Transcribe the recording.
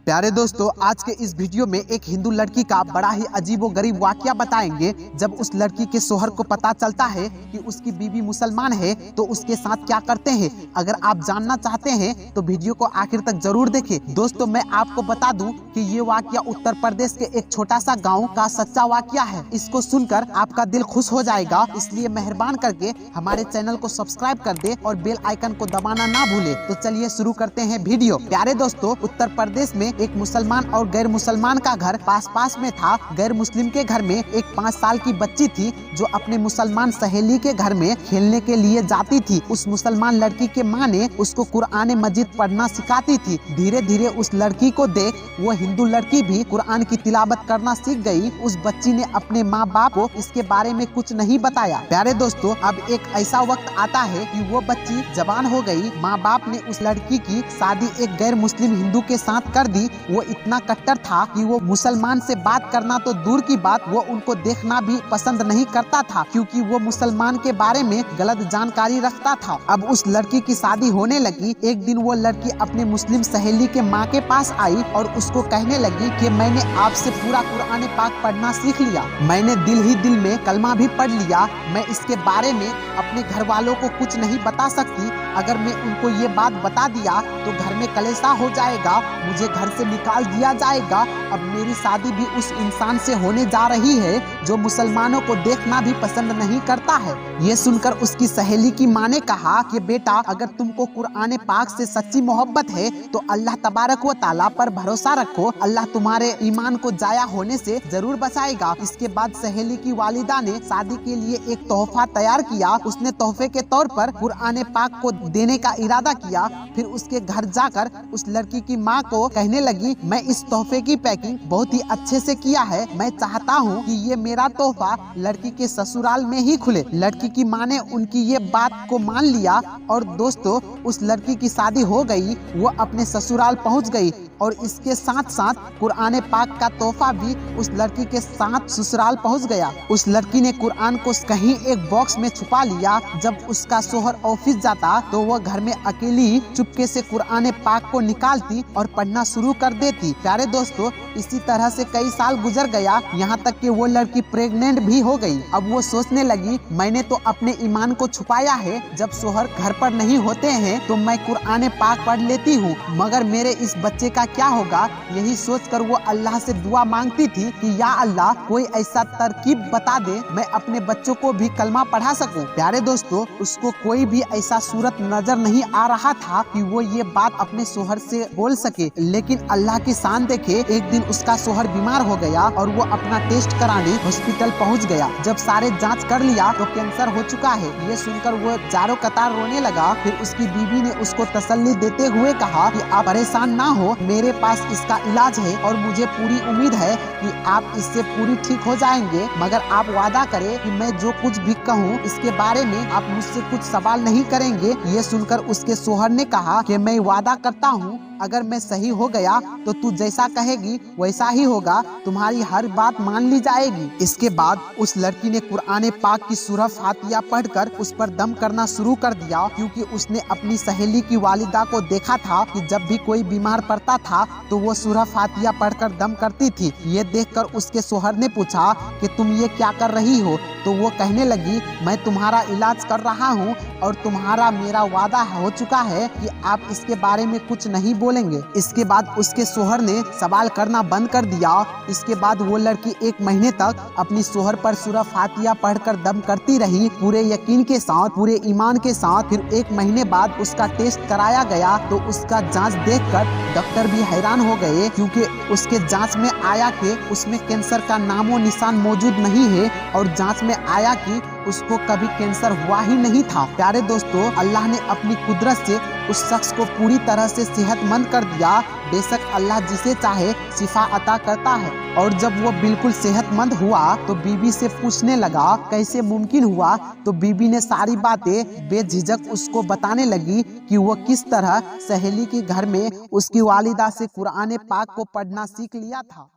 प्यारे दोस्तों, आज के इस वीडियो में एक हिंदू लड़की का बड़ा ही अजीबोगरीब वाकया बताएंगे। जब उस लड़की के शोहर को पता चलता है कि उसकी बीवी मुसलमान है तो उसके साथ क्या करते हैं। अगर आप जानना चाहते हैं तो वीडियो को आखिर तक जरूर देखें। दोस्तों, मैं आपको बता दूं कि ये वाकया उत्तर प्रदेश के एक छोटा सा गाँव का सच्चा वाकया है। इसको सुनकर आपका दिल खुश हो जाएगा, इसलिए मेहरबान करके हमारे चैनल को सब्सक्राइब कर दे और बेल आइकन को दबाना ना भूले। तो चलिए शुरू करते हैं वीडियो। प्यारे दोस्तों, उत्तर प्रदेश में एक मुसलमान और गैर मुसलमान का घर पास में था। गैर मुस्लिम के घर में एक 5 साल की बच्ची थी जो अपने मुसलमान सहेली के घर में खेलने के लिए जाती थी। उस मुसलमान लड़की के माँ ने उसको कुरान मजीद पढ़ना सिखाती थी। धीरे धीरे उस लड़की को देख वो हिंदू लड़की भी कुरान की तिलावत करना सीख गई। उस बच्ची ने अपने माँ बाप को इसके बारे में कुछ नहीं बताया। प्यारे दोस्तों, अब एक ऐसा वक्त आता है कि वो बच्ची जवान हो गई। माँ बाप ने उस लड़की की शादी एक गैर मुस्लिम हिंदू के साथ कर दी। वो इतना कट्टर था कि वो मुसलमान से बात करना तो दूर की बात, वो उनको देखना भी पसंद नहीं करता था, क्योंकि वो मुसलमान के बारे में गलत जानकारी रखता था। अब उस लड़की की शादी होने लगी। एक दिन वो लड़की अपने मुस्लिम सहेली के माँ के पास आई और उसको कहने लगी कि मैंने आपसे पूरा कुरान पाक पढ़ना सीख लिया। मैंने दिल ही दिल में कलमा भी पढ़ लिया। मैं इसके बारे में अपने घर वालों को कुछ नहीं बता सकती। अगर मैं उनको ये बात बता दिया तो घर में कलेशा हो जाएगा, मुझे घर से निकाल दिया जाएगा। अब मेरी शादी भी उस इंसान से होने जा रही है जो मुसलमानों को देखना भी पसंद नहीं करता है। ये सुनकर उसकी सहेली की माँ ने कहा कि बेटा, अगर तुमको कुरान पाक से सच्ची मोहब्बत है तो अल्लाह तबारक व ताला पर भरोसा रखो। अल्लाह तुम्हारे ईमान को जाया होने से जरूर बचाएगा। इसके बाद सहेली की वालिदा ने शादी के लिए एक तोहफा तैयार किया। उसने तोहफे के तौर पर कुरान पाक को देने का इरादा किया। फिर उसके घर जाकर उस लड़की की माँ को कहने लगी, मैं इस तोहफे की पैकिंग बहुत ही अच्छे से किया है। मैं चाहता हूँ कि ये मेरा तोहफा लड़की के ससुराल में ही खुले। लड़की की माँ ने उनकी ये बात को मान लिया और दोस्तों, उस लड़की की शादी हो गई। वो अपने ससुराल पहुँच गई और इसके साथ साथ कुरान पाक का तोहफा भी उस लड़की के साथ ससुराल पहुँच गया। उस लड़की ने कुरान को कहीं एक बॉक्स में छुपा लिया। जब उसका शोहर ऑफिस जाता तो वह घर में अकेली चुपके से कुरान पाक को निकालती और पढ़ना शुरू कर देती। प्यारे दोस्तों, इसी तरह से कई साल गुजर गया, यहाँ तक कि वो लड़की प्रेग्नेंट भी हो गई। अब वो सोचने लगी, मैंने तो अपने ईमान को छुपाया है। जब शोहर घर पर नहीं होते हैं तो मैं कुरान पाक पढ़ लेती हूँ, मगर मेरे इस बच्चे का क्या होगा। यही सोचकर वो अल्लाह से दुआ मांगती थी कि या अल्लाह, कोई ऐसा तरकीब बता दे मैं अपने बच्चों को भी कलमा पढ़ा सकूं। प्यारे दोस्तों, उसको कोई भी ऐसा सूरत नजर नहीं आ रहा था कि वो ये बात अपने शोहर से बोल सके। लेकिन अल्लाह की शान देखे, एक दिन उसका शोहर बीमार हो गया और वो अपना टेस्ट कराने हॉस्पिटल पहुंच गया। जब सारे जांच कर लिया तो कैंसर हो चुका है। ये सुनकर वो चारों कतार रोने लगा। फिर उसकी बीवी ने उसको तसल्ली देते हुए कहा कि आप परेशान ना हो, मेरे पास इसका इलाज है और मुझे पूरी उम्मीद है कि आप इससे पूरी ठीक हो जाएंगे, मगर आप वादा करें कि मैं जो कुछ भी कहूँ इसके बारे में आप मुझसे कुछ सवाल नहीं करेंगे। ये सुनकर उसके शोहर ने कहा कि मैं वादा करता हूँ, अगर मैं सही हो गया तो तू जैसा कहेगी वैसा ही होगा, तुम्हारी हर बात मान ली जाएगी। इसके बाद उस लड़की ने कुरान पाक की सूरह फातिहा पढ़कर उस पर दम करना शुरू कर दिया, क्योंकि उसने अपनी सहेली की वालिदा को देखा था कि जब भी कोई बीमार पड़ता था तो वो सूरह फातिहा पढ़कर दम करती थी। ये देखकर उसके शोहर ने पूछा कि तुम ये क्या कर रही हो। तो वो कहने लगी, मैं तुम्हारा इलाज कर रहा हूँ और तुम्हारा मेरा वादा हो चुका है कि आप इसके बारे में कुछ नहीं बोलेंगे। इसके बाद उसके शोहर ने सवाल करना बंद कर दिया। इसके बाद वो लड़की 1 महीने तक अपनी शोहर पर सूरह फातिहा पढ़कर दम करती रही, पूरे यकीन के साथ, पूरे ईमान के साथ। फिर 1 महीने बाद उसका टेस्ट कराया गया तो उसका जांच देखकर डॉक्टर भी हैरान हो गए, क्योंकि उसके जांच में आया कि उसमें कैंसर का नामो निशान मौजूद नहीं है और जांच में आया कि उसको कभी कैंसर हुआ ही नहीं था। प्यारे दोस्तों, अल्लाह ने अपनी कुदरत से उस शख्स को पूरी तरह से सेहतमंद कर दिया। बेशक अल्लाह जिसे चाहे शिफा अता करता है। और जब वो बिल्कुल सेहतमंद हुआ तो बीबी से पूछने लगा कैसे मुमकिन हुआ। तो बीबी ने सारी बातें बेझिझक उसको बताने लगी कि वो किस तरह सहेली के घर में उसकी वालिदा से कुरान पाक को पढ़ना सीख लिया था।